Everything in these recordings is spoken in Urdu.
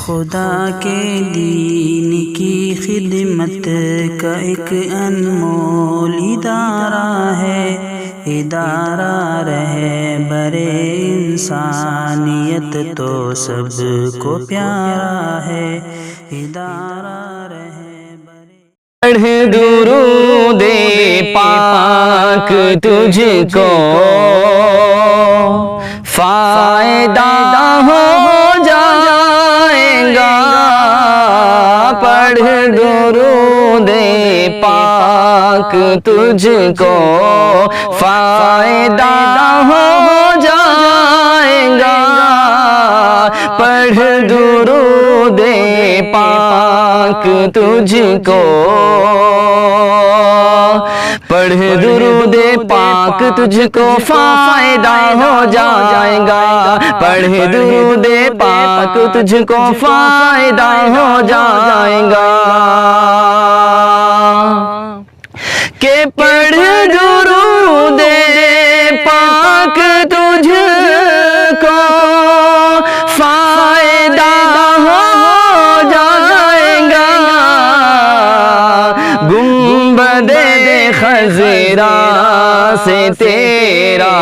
خدا کے دین کی خدمت کا ایک انمول ادارہ ہے، ادارہ رہبر انسانیت تو سب کو پیارا ہے، ادارہ رہبر۔ پڑھ درود پاک تجھ کو فائدہ ہو جائے گا، پڑھ درود پاک تجھ کو فائدہ ہو جائے گا، پڑھ درود پاک تجھ کو، پڑھ درود پاک تجھ کو فائدہ ہو جائے گا، پڑھ درود پاک تجھ کو فائدہ ہو جائے گا، کہ پڑھ درود پاک تجھ کو فائدہ ہو جائے گا، گنبد خضرا سے تیرا،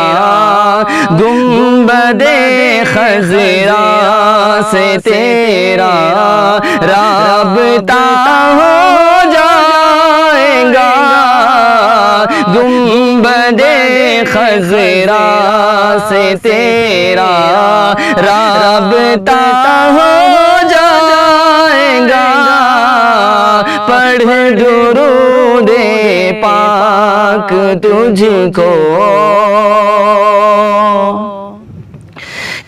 گنبد خضرا سے تیرا رابطہ ہو جائے گا، گنبد خضرا سے تیرا رابطہ ہو جائے گا، پڑھ درود پاک تجھ کو،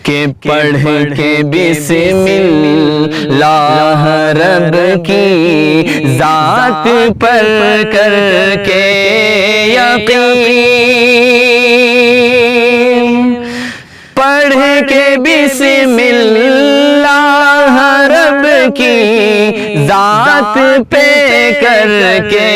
کہ پڑھ کے بسم اللہ رب کی ذات پر کر کے یقین، پڑھ کے بسم اللہ رب کی ذات پہ کر کے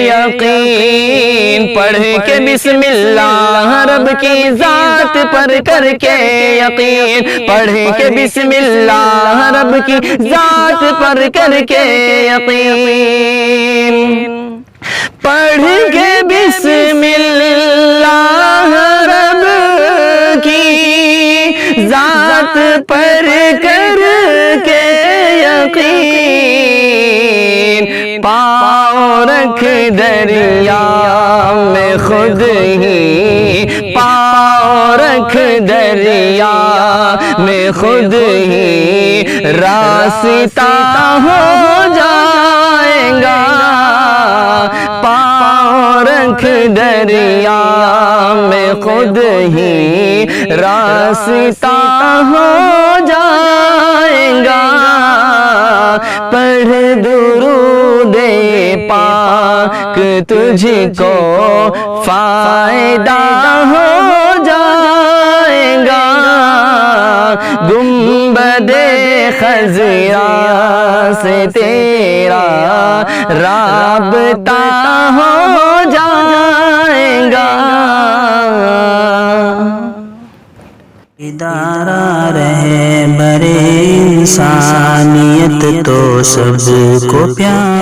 یقین، پڑھ کے بسم اللہ رب کی ذات پر کر کے یقین، پڑھ کے بسم اللہ رب کی ذات پر کر کے یقین، پڑھ کے بسم اللہ رب کی ذات پر کر کے یقین، پاؤں رکھ دریا میں خود ہی، پاؤں رکھ دریا میں خود ہی راستہ ہو جائے گا، پاؤں رکھ دریا میں خود ہی راستہ ہو جائے گا، پڑھ درود پاک تجھ کو فائدہ ہو جائے گا، گنبد خضرا سے تیرا رابطہ ہو جائے گا، ادارہ رہبر انسانیت تو سب کو پیارا